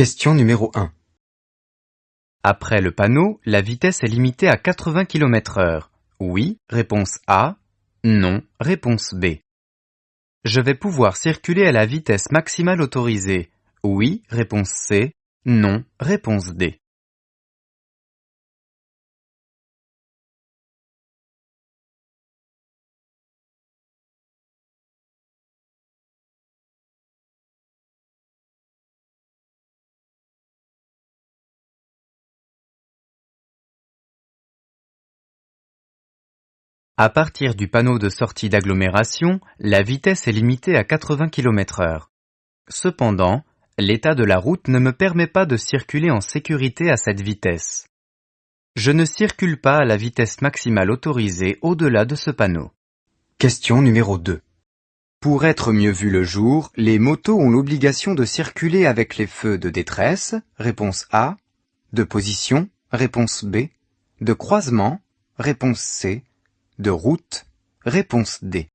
Question numéro 1. Après le panneau, la vitesse est limitée à 80 km/h. Oui, réponse A. Non, réponse B. Je vais pouvoir circuler à la vitesse maximale autorisée. Oui, réponse C. Non, réponse D. À partir du panneau de sortie d'agglomération, la vitesse est limitée à 80 km/h. Cependant, l'état de la route ne me permet pas de circuler en sécurité à cette vitesse. Je ne circule pas à la vitesse maximale autorisée au-delà de ce panneau. Question numéro 2. Pour être mieux vu le jour, les motos ont l'obligation de circuler avec les feux de détresse, réponse A, de position, réponse B, de croisement, réponse C, de route, réponse D.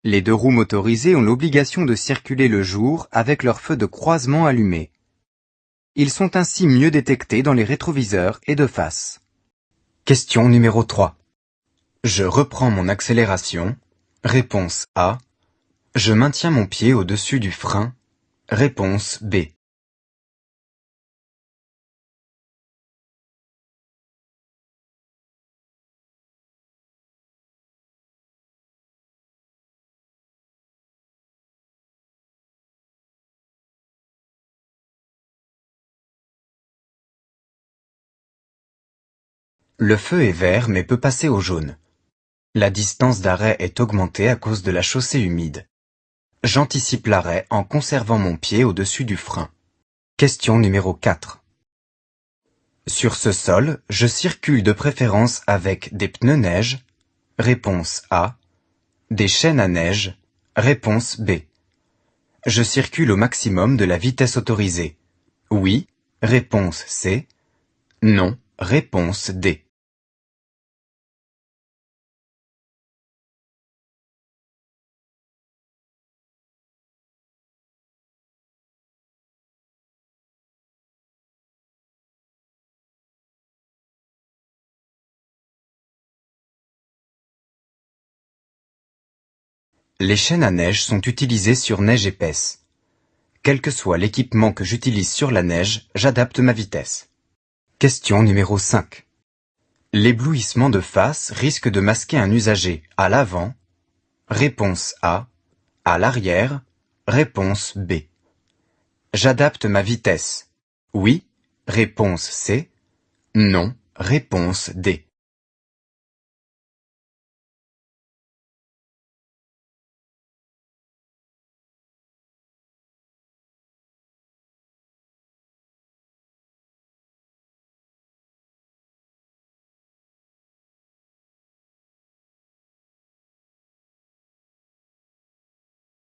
Les deux roues motorisées ont l'obligation de circuler le jour avec leurs feux de croisement allumés. Ils sont ainsi mieux détectés dans les rétroviseurs et de face. Question numéro 3. Je reprends mon accélération. Réponse A. Je maintiens mon pied au-dessus du frein. Réponse B. Le feu est vert mais peut passer au jaune. La distance d'arrêt est augmentée à cause de la chaussée humide. J'anticipe l'arrêt en conservant mon pied au-dessus du frein. Question numéro 4. Sur ce sol, je circule de préférence avec des pneus neige. Réponse A. Des chaînes à neige. Réponse B. Je circule au maximum de la vitesse autorisée. Oui. Réponse C. Non. Réponse D. Les chaînes à neige sont utilisées sur neige épaisse. Quel que soit l'équipement que j'utilise sur la neige, j'adapte ma vitesse. Question numéro 5. L'éblouissement de face risque de masquer un usager à l'avant. Réponse A. À l'arrière. Réponse B. J'adapte ma vitesse. Oui. Réponse C. Non. Réponse D.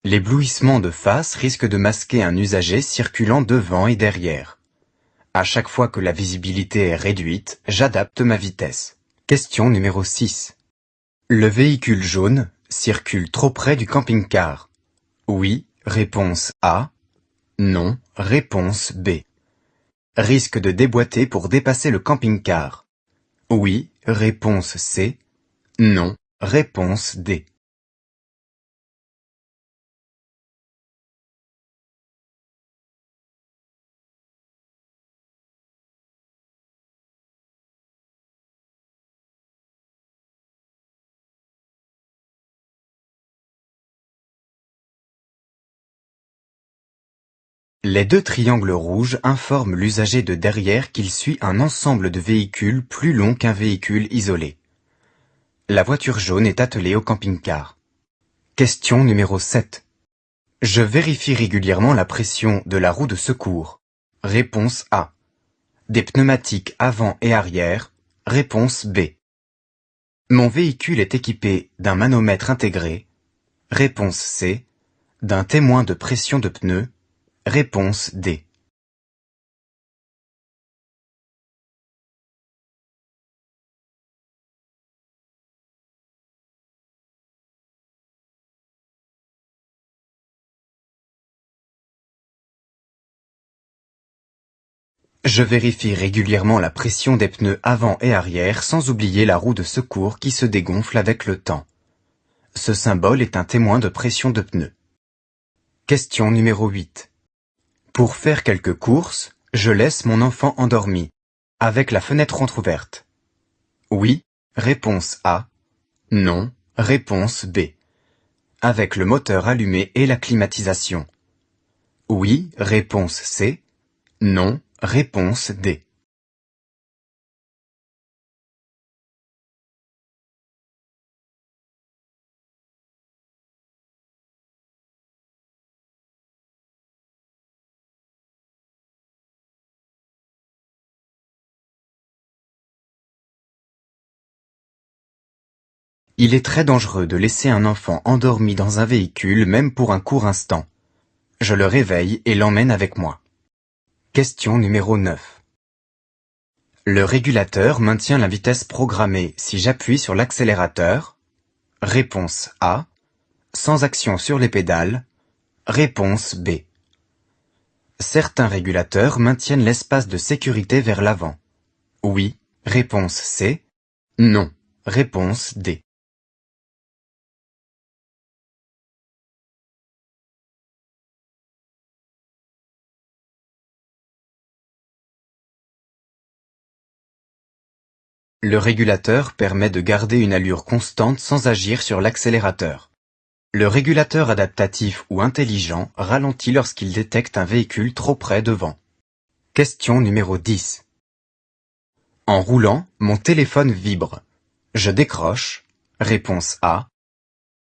L'éblouissement de face risque de masquer un usager circulant devant et derrière. À chaque fois que la visibilité est réduite, j'adapte ma vitesse. Question numéro 6. Le véhicule jaune circule trop près du camping-car. Oui, réponse A. Non, réponse B. Risque de déboîter pour dépasser le camping-car. Oui, réponse C. Non, réponse D. Les deux triangles rouges informent l'usager de derrière qu'il suit un ensemble de véhicules plus long qu'un véhicule isolé. La voiture jaune est attelée au camping-car. Question numéro 7. Je vérifie régulièrement la pression de la roue de secours. Réponse A. Des pneumatiques avant et arrière. Réponse B. Mon véhicule est équipé d'un manomètre intégré. Réponse C. d'un témoin de pression de pneu. Réponse D. Je vérifie régulièrement la pression des pneus avant et arrière sans oublier la roue de secours qui se dégonfle avec le temps. Ce symbole est un témoin de pression de pneus. Question numéro 8. Pour faire quelques courses, je laisse mon enfant endormi, avec la fenêtre entrouverte. Oui, réponse A. Non, réponse B. Avec le moteur allumé et la climatisation. Oui, réponse C. Non, réponse D. Il est très dangereux de laisser un enfant endormi dans un véhicule même pour un court instant. Je le réveille et l'emmène avec moi. Question numéro 9. Le régulateur maintient la vitesse programmée si j'appuie sur l'accélérateur. Réponse A. Sans action sur les pédales. Réponse B. Certains régulateurs maintiennent l'espace de sécurité vers l'avant. Oui. Réponse C. Non. Réponse D. Le régulateur permet de garder une allure constante sans agir sur l'accélérateur. Le régulateur adaptatif ou intelligent ralentit lorsqu'il détecte un véhicule trop près devant. Question numéro 10. En roulant, mon téléphone vibre. Je décroche. Réponse A.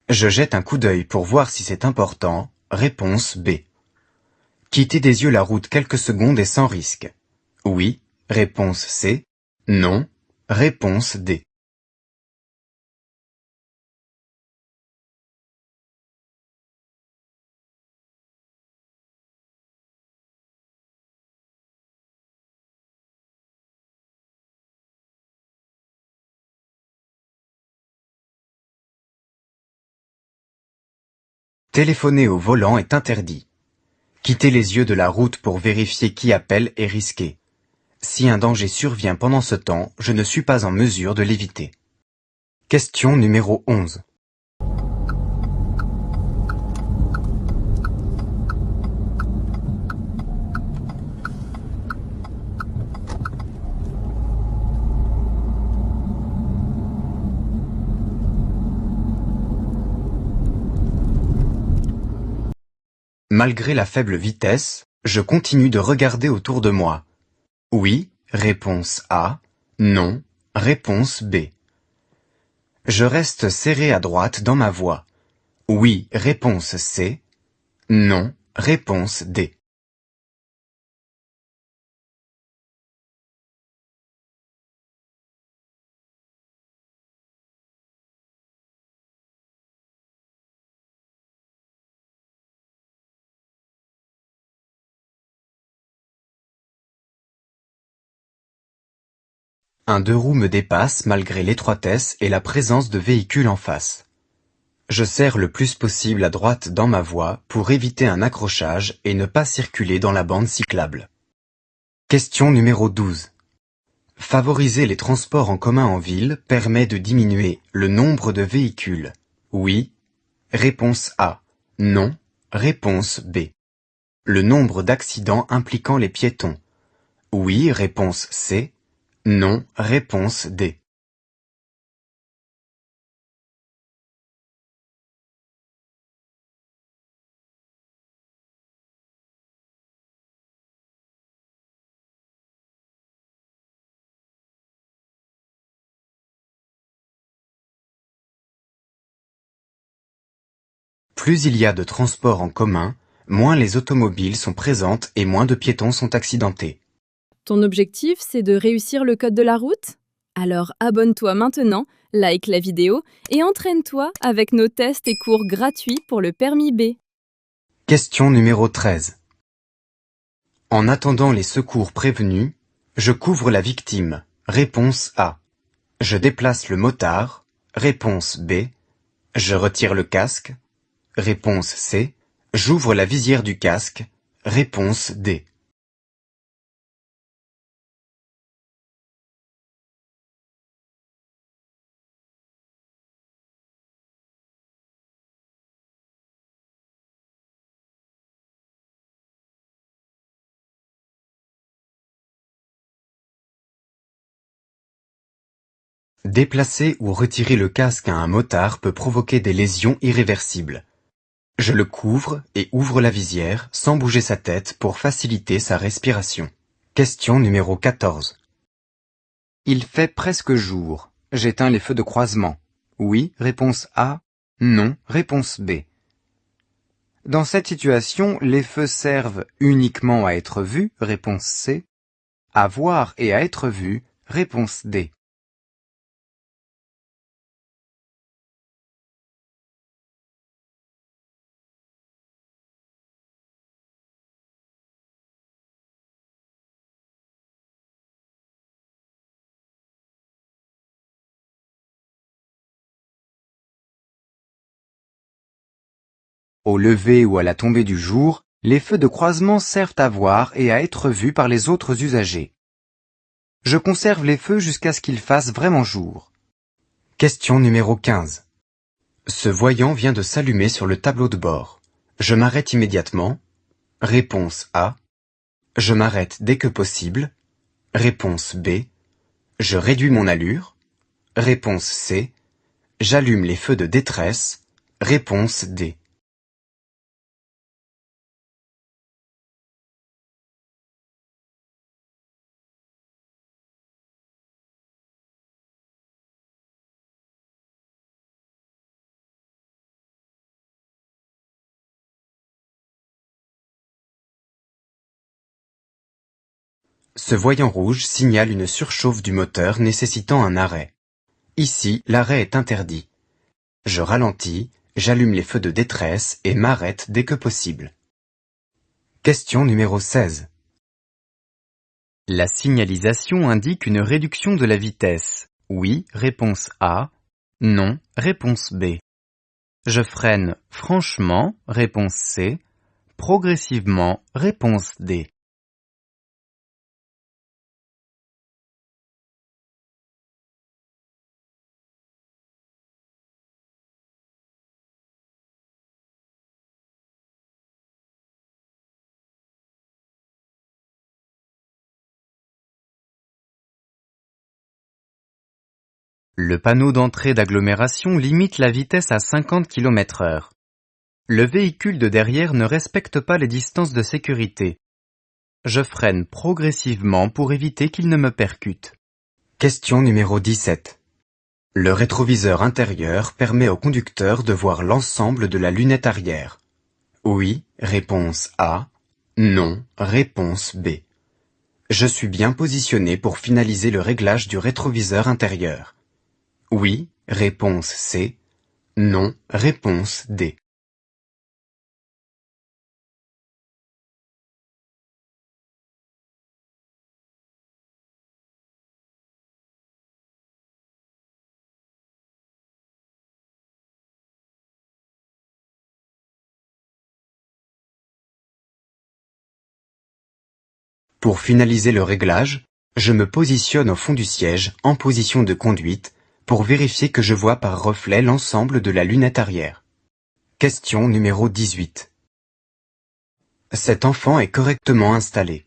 Je jette un coup d'œil pour voir si c'est important. Réponse B. Quitter des yeux la route quelques secondes et sans risque. Oui. Réponse C. Non. Réponse D. Téléphoner au volant est interdit. Quitter les yeux de la route pour vérifier qui appelle est risqué. Si un danger survient pendant ce temps, je ne suis pas en mesure de l'éviter. Question numéro 11. Malgré la faible vitesse, je continue de regarder autour de moi. Oui, réponse A. Non, réponse B. Je reste serré à droite dans ma voie. Oui, réponse C. Non, réponse D. Un deux roues me dépasse malgré l'étroitesse et la présence de véhicules en face. Je serre le plus possible à droite dans ma voie pour éviter un accrochage et ne pas circuler dans la bande cyclable. Question numéro 12. Favoriser les transports en commun en ville permet de diminuer le nombre de véhicules. Oui. Réponse A. Non. Réponse B. Le nombre d'accidents impliquant les piétons. Oui. Réponse C. Non. Réponse D. Plus il y a de transports en commun, moins les automobiles sont présentes et moins de piétons sont accidentés. Ton objectif, c'est de réussir le code de la route? Alors abonne-toi maintenant, like la vidéo et entraîne-toi avec nos tests et cours gratuits pour le permis B. Question numéro 13. En attendant les secours prévenus, je couvre la victime. Réponse A. Je déplace le motard. Réponse B. Je retire le casque. Réponse C. J'ouvre la visière du casque. Réponse D. Déplacer ou retirer le casque à un motard peut provoquer des lésions irréversibles. Je le couvre et ouvre la visière sans bouger sa tête pour faciliter sa respiration. Question numéro 14. Il fait presque jour. J'éteins les feux de croisement. Oui, réponse A. Non, réponse B. Dans cette situation, les feux servent uniquement à être vus, réponse C. À voir et à être vus, réponse D. Au lever ou à la tombée du jour, les feux de croisement servent à voir et à être vus par les autres usagers. Je conserve les feux jusqu'à ce qu'ils fassent vraiment jour. Question numéro 15. Ce voyant vient de s'allumer sur le tableau de bord. Je m'arrête immédiatement. Réponse A. Je m'arrête dès que possible. Réponse B. Je réduis mon allure. Réponse C. J'allume les feux de détresse. Réponse D. Ce voyant rouge signale une surchauffe du moteur nécessitant un arrêt. Ici, l'arrêt est interdit. Je ralentis, j'allume les feux de détresse et m'arrête dès que possible. Question numéro 16. La signalisation indique une réduction de la vitesse. Oui, réponse A. Non, réponse B. Je freine franchement, réponse C. Progressivement, réponse D. Le panneau d'entrée d'agglomération limite la vitesse à 50 km/h. Le véhicule de derrière ne respecte pas les distances de sécurité. Je freine progressivement pour éviter qu'il ne me percute. Question numéro 17. Le rétroviseur intérieur permet au conducteur de voir l'ensemble de la lunette arrière. Oui, réponse A. Non, réponse B. Je suis bien positionné pour finaliser le réglage du rétroviseur intérieur. Oui, réponse C. Non, réponse D. Pour finaliser le réglage, je me positionne au fond du siège en position de conduite pour vérifier que je vois par reflet l'ensemble de la lunette arrière. Question numéro 18. Cet enfant est correctement installé.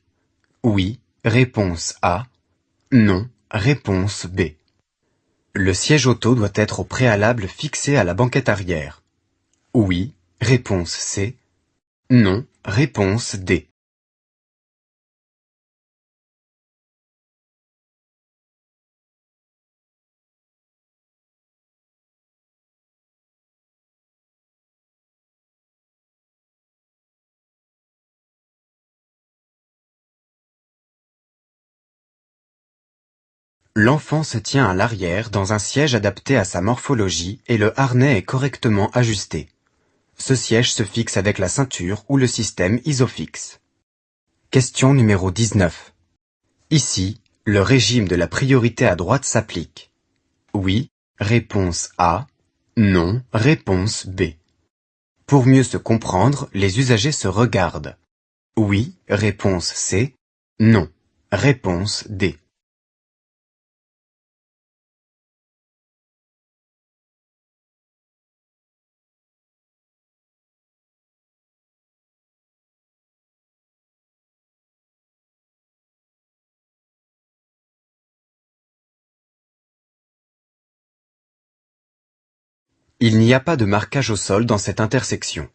Oui, réponse A. Non, réponse B. Le siège auto doit être au préalable fixé à la banquette arrière. Oui, réponse C. Non, réponse D. L'enfant se tient à l'arrière dans un siège adapté à sa morphologie et le harnais est correctement ajusté. Ce siège se fixe avec la ceinture ou le système Isofix. Question numéro 19. Ici, le régime de la priorité à droite s'applique. Oui, réponse A. Non, réponse B. Pour mieux se comprendre, les usagers se regardent. Oui, réponse C. Non, réponse D. Il n'y a pas de marquage au sol dans cette intersection.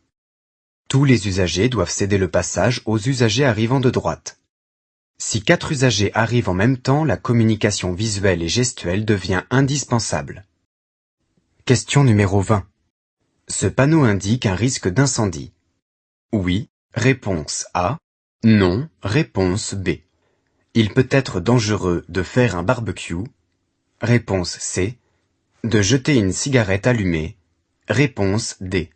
Tous les usagers doivent céder le passage aux usagers arrivant de droite. Si 4 usagers arrivent en même temps, la communication visuelle et gestuelle devient indispensable. Question numéro 20. Ce panneau indique un risque d'incendie. Oui, réponse A. Non, réponse B. Il peut être dangereux de faire un barbecue. Réponse C. De jeter une cigarette allumée. Réponse D.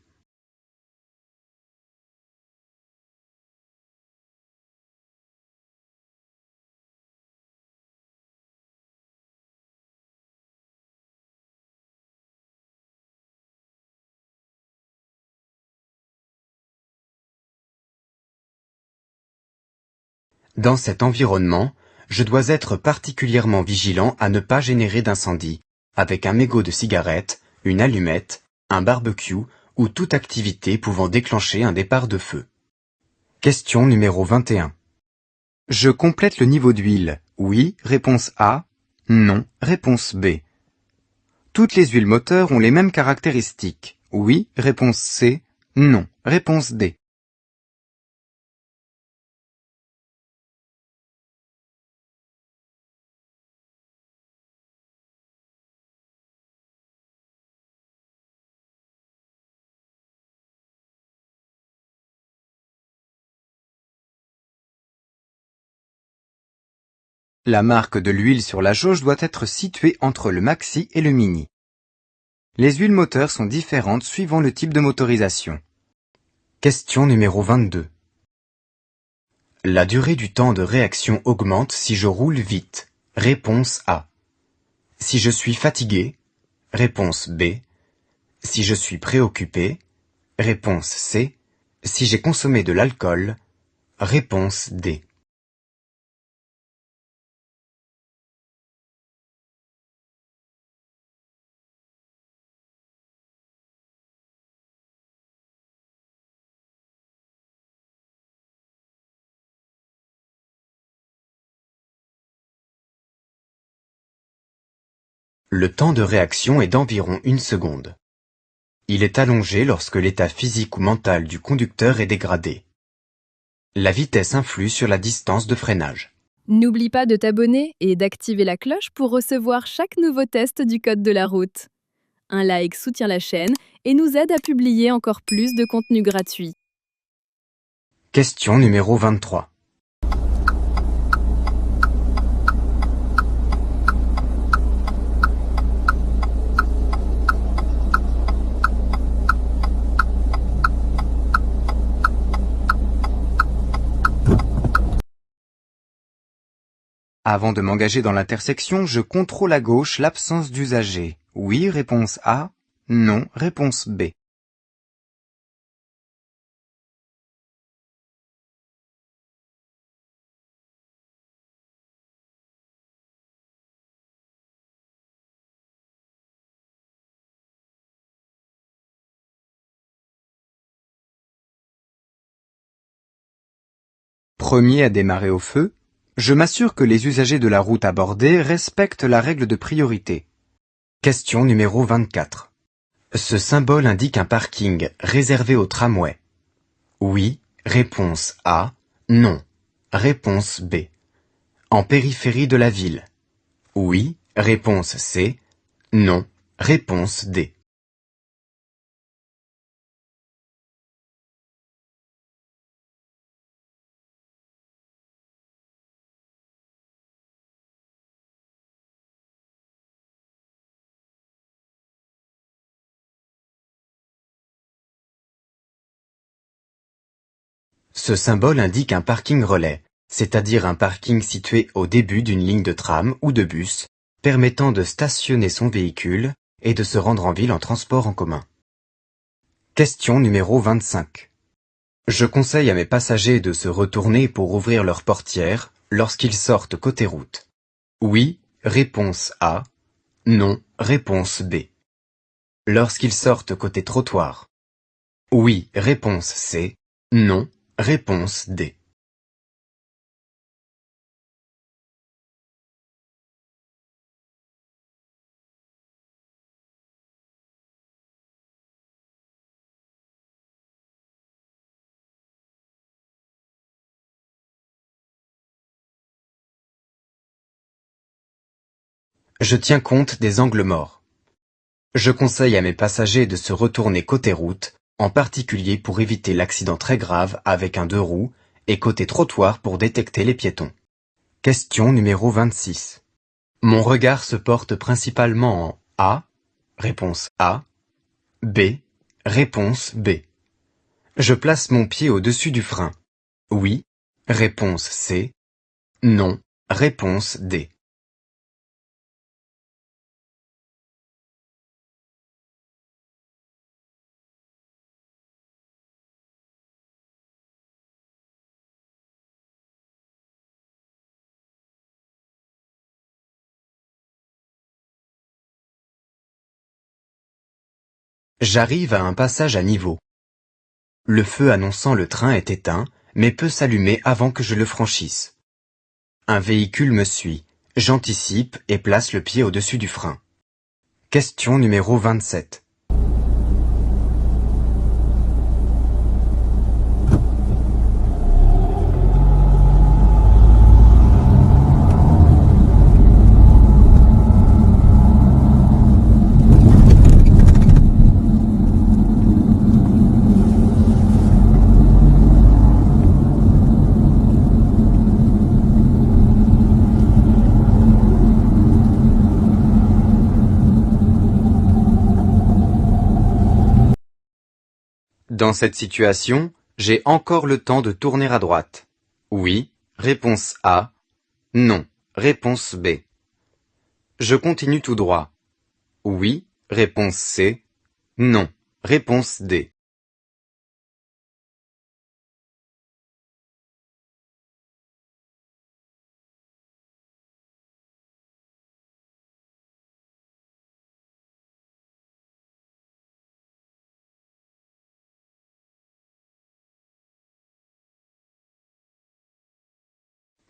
Dans cet environnement, je dois être particulièrement vigilant à ne pas générer d'incendie, avec un mégot de cigarette, une allumette, un barbecue ou toute activité pouvant déclencher un départ de feu. Question numéro 21. Je complète le niveau d'huile. Oui, réponse A. Non, réponse B. Toutes les huiles moteurs ont les mêmes caractéristiques. Oui, réponse C. Non, réponse D. La marque de l'huile sur la jauge doit être située entre le maxi et le mini. Les huiles moteurs sont différentes suivant le type de motorisation. Question numéro 22. La durée du temps de réaction augmente si je roule vite. Réponse A. Si je suis fatigué. Réponse B. Si je suis préoccupé. Réponse C. Si j'ai consommé de l'alcool. Réponse D. Le temps de réaction est d'environ 1 seconde. Il est allongé lorsque l'état physique ou mental du conducteur est dégradé. La vitesse influe sur la distance de freinage. N'oublie pas de t'abonner et d'activer la cloche pour recevoir chaque nouveau test du code de la route. Un like soutient la chaîne et nous aide à publier encore plus de contenu gratuit. Question numéro 23. Avant de m'engager dans l'intersection, je contrôle à gauche l'absence d'usager. Oui, réponse A. Non, réponse B. Premier à démarrer au feu, je m'assure que les usagers de la route abordée respectent la règle de priorité. Question numéro 24. Ce symbole indique un parking réservé aux tramways. Oui, réponse A. Non, réponse B. En périphérie de la ville. Oui, réponse C. Non, réponse D. Ce symbole indique un parking relais, c'est-à-dire un parking situé au début d'une ligne de tram ou de bus, permettant de stationner son véhicule et de se rendre en ville en transport en commun. Question numéro 25. Je conseille à mes passagers de se retourner pour ouvrir leur portière lorsqu'ils sortent côté route. Oui, réponse A. Non, réponse B. Lorsqu'ils sortent côté trottoir. Oui, réponse C. Non, réponse D. Je tiens compte des angles morts. Je conseille à mes passagers de se retourner côté route, en particulier pour éviter l'accident très grave avec un deux roues, et côté trottoir pour détecter les piétons. Question numéro 26. Mon regard se porte principalement en A, réponse A, B, réponse B. Je place mon pied au-dessus du frein. Oui, réponse C. Non, réponse D. J'arrive à un passage à niveau. Le feu annonçant le train est éteint, mais peut s'allumer avant que je le franchisse. Un véhicule me suit. J'anticipe et place le pied au-dessus du frein. Question numéro 27. Dans cette situation, j'ai encore le temps de tourner à droite. Oui, réponse A. Non, réponse B. Je continue tout droit. Oui, réponse C. Non, réponse D.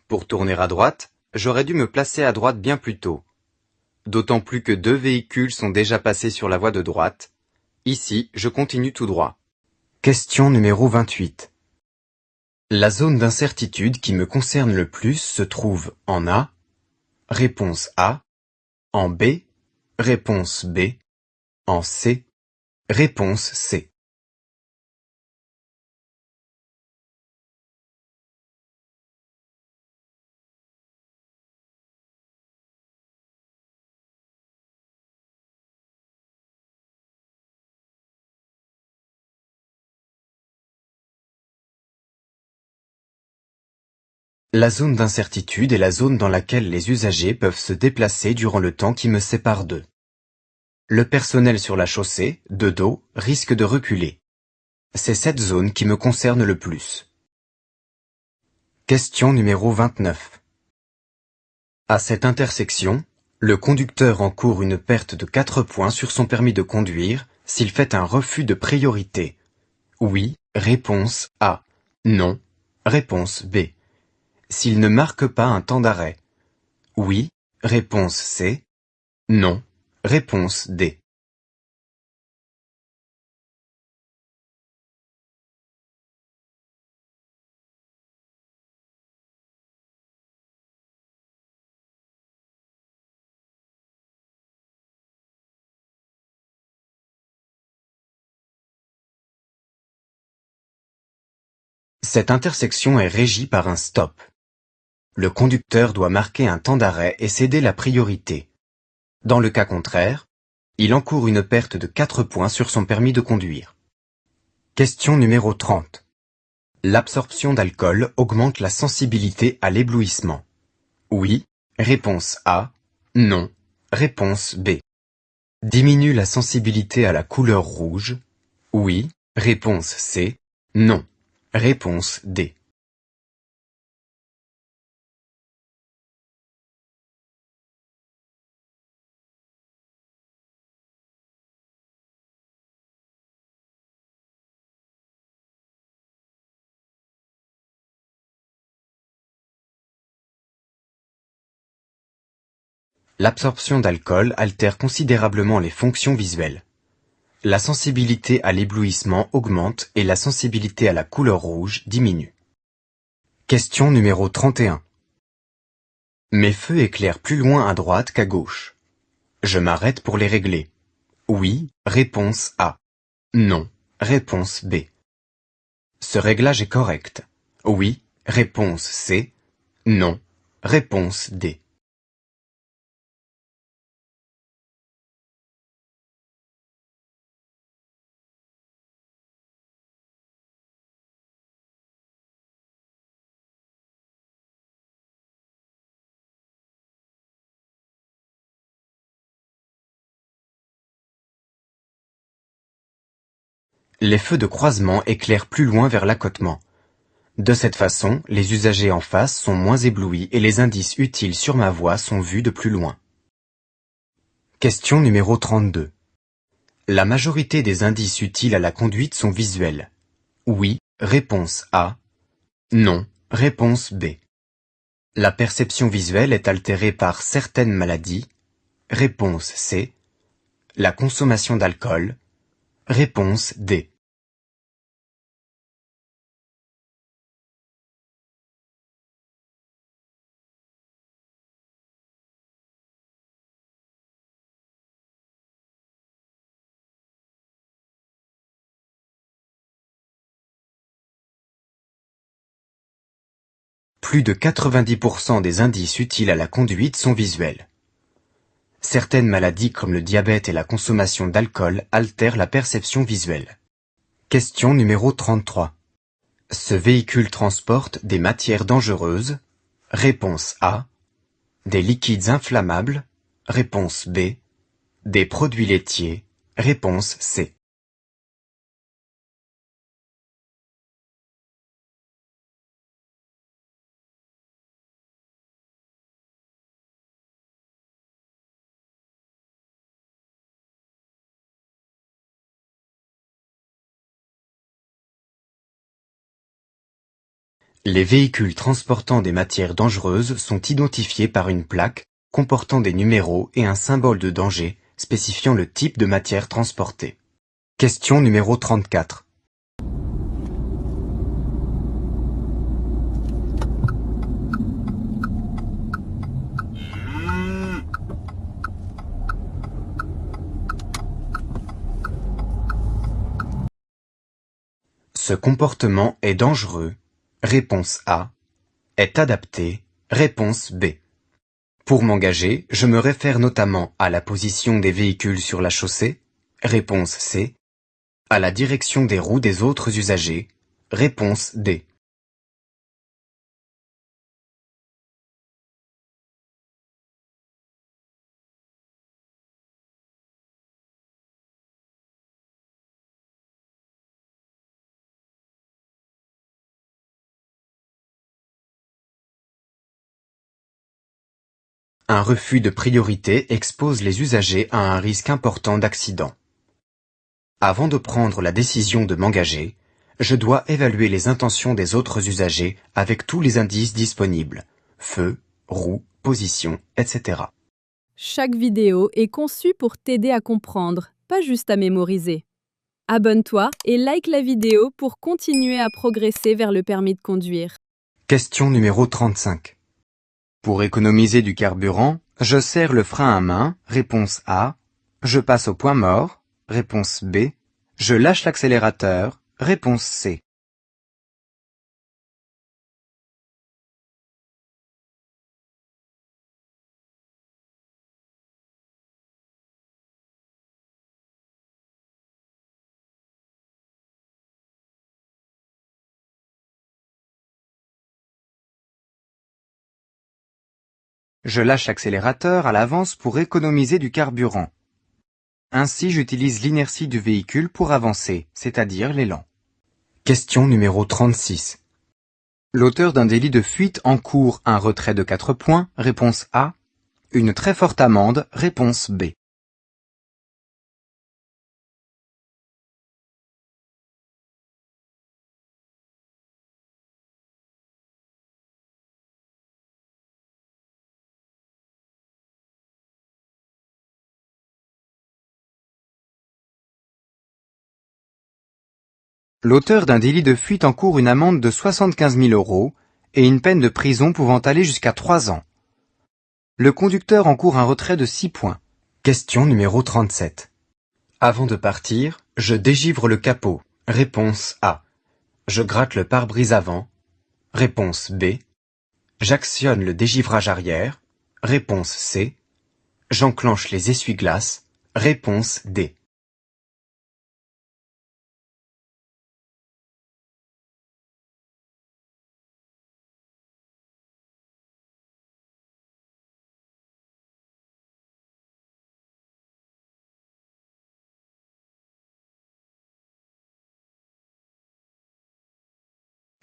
Pour tourner à droite, j'aurais dû me placer à droite bien plus tôt. D'autant plus que deux véhicules sont déjà passés sur la voie de droite. Ici, je continue tout droit. Question numéro 28. La zone d'incertitude qui me concerne le plus se trouve en A, réponse A, en B, réponse B, en C, réponse C. La zone d'incertitude est la zone dans laquelle les usagers peuvent se déplacer durant le temps qui me sépare d'eux. Le personnel sur la chaussée, de dos, risque de reculer. C'est cette zone qui me concerne le plus. Question numéro 29. À cette intersection, le conducteur encourt une perte de 4 points sur son permis de conduire s'il fait un refus de priorité. Oui, réponse A. Non, réponse B. S'il ne marque pas un temps d'arrêt. Oui, réponse C. Non, réponse D. Cette intersection est régie par un stop. Le conducteur doit marquer un temps d'arrêt et céder la priorité. Dans le cas contraire, il encourt une perte de 4 points sur son permis de conduire. Question numéro 30. L'absorption d'alcool augmente la sensibilité à l'éblouissement. Oui, réponse A. Non, réponse B. Diminue la sensibilité à la couleur rouge. Oui, réponse C. Non, réponse D. L'absorption d'alcool altère considérablement les fonctions visuelles. La sensibilité à l'éblouissement augmente et la sensibilité à la couleur rouge diminue. Question numéro 31. Mes feux éclairent plus loin à droite qu'à gauche. Je m'arrête pour les régler. Oui, réponse A. Non, réponse B. Ce réglage est correct. Oui, réponse C. Non, réponse D. Les feux de croisement éclairent plus loin vers l'accotement. De cette façon, les usagers en face sont moins éblouis et les indices utiles sur ma voie sont vus de plus loin. Question numéro 32. La majorité des indices utiles à la conduite sont visuels. Oui, réponse A. Non, réponse B. La perception visuelle est altérée par certaines maladies. Réponse C. La consommation d'alcool. Réponse D. Plus de 90% des indices utiles à la conduite sont visuels. Certaines maladies comme le diabète et la consommation d'alcool altèrent la perception visuelle. Question numéro 33. Ce véhicule transporte des matières dangereuses. Réponse A. Des liquides inflammables. Réponse B. Des produits laitiers. Réponse C. Les véhicules transportant des matières dangereuses sont identifiés par une plaque comportant des numéros et un symbole de danger spécifiant le type de matière transportée. Question numéro 34. Ce comportement est dangereux. Réponse A. Est adapté. Réponse B. Pour m'engager, je me réfère notamment à la position des véhicules sur la chaussée. Réponse C. À la direction des roues des autres usagers. Réponse D. Un refus de priorité expose les usagers à un risque important d'accident. Avant de prendre la décision de m'engager, je dois évaluer les intentions des autres usagers avec tous les indices disponibles. Feu, roue, position, etc. Chaque vidéo est conçue pour t'aider à comprendre, pas juste à mémoriser. Abonne-toi et like la vidéo pour continuer à progresser vers le permis de conduire. Question numéro 35. Pour économiser du carburant, je serre le frein à main. Réponse A. Je passe au point mort. Réponse B. Je lâche l'accélérateur. Réponse C. Je lâche l'accélérateur à l'avance pour économiser du carburant. Ainsi, j'utilise l'inertie du véhicule pour avancer, c'est-à-dire l'élan. Question numéro 36. L'auteur d'un délit de fuite encourt un retrait de 4 points, réponse A. Une très forte amende, réponse B. L'auteur d'un délit de fuite encourt une amende de 75 000 € et une peine de prison pouvant aller jusqu'à 3 ans. Le conducteur encourt un retrait de 6 points. Question numéro 37. Avant de partir, je dégivre le capot. Réponse A. Je gratte le pare-brise avant. Réponse B. J'actionne le dégivrage arrière. Réponse C. J'enclenche les essuie-glaces. Réponse D.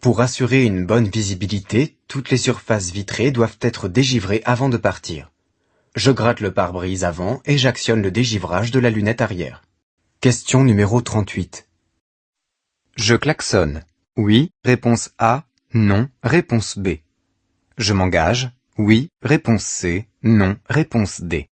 Pour assurer une bonne visibilité, toutes les surfaces vitrées doivent être dégivrées avant de partir. Je gratte le pare-brise avant et j'actionne le dégivrage de la lunette arrière. Question numéro 38. Je klaxonne. Oui, réponse A. Non, réponse B. Je m'engage. Oui, réponse C. Non, réponse D.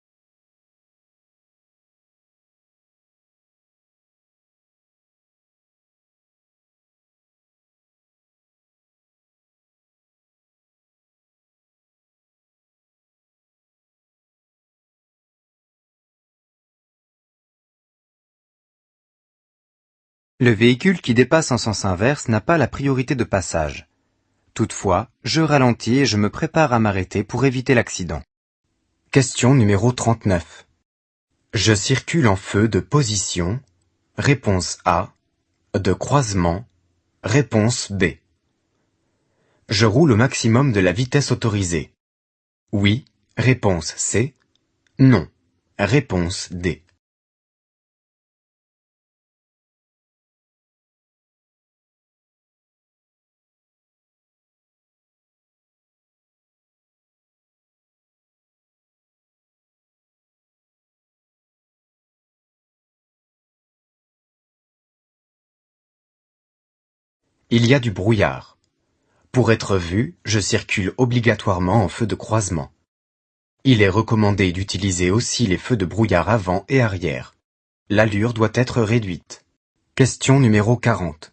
Le véhicule qui dépasse en sens inverse n'a pas la priorité de passage. Toutefois, je ralentis et je me prépare à m'arrêter pour éviter l'accident. Question numéro 39. Je circule en feu de position. Réponse A. De croisement. Réponse B. Je roule au maximum de la vitesse autorisée. Oui. Réponse C. Non. Réponse D. Il y a du brouillard. Pour être vu, je circule obligatoirement en feu de croisement. Il est recommandé d'utiliser aussi les feux de brouillard avant et arrière. L'allure doit être réduite. Question numéro 40.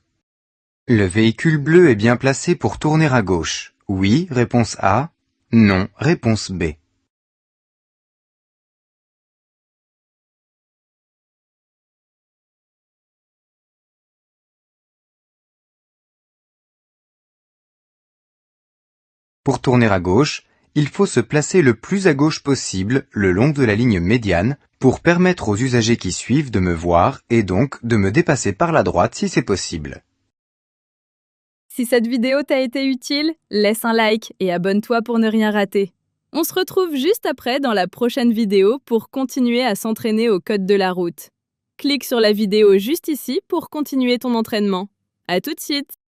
Le véhicule bleu est bien placé pour tourner à gauche. Oui, réponse A. Non, réponse B. Pour tourner à gauche, il faut se placer le plus à gauche possible, le long de la ligne médiane, pour permettre aux usagers qui suivent de me voir et donc de me dépasser par la droite si c'est possible. Si cette vidéo t'a été utile, laisse un like et abonne-toi pour ne rien rater. On se retrouve juste après dans la prochaine vidéo pour continuer à s'entraîner au code de la route. Clique sur la vidéo juste ici pour continuer ton entraînement. À tout de suite!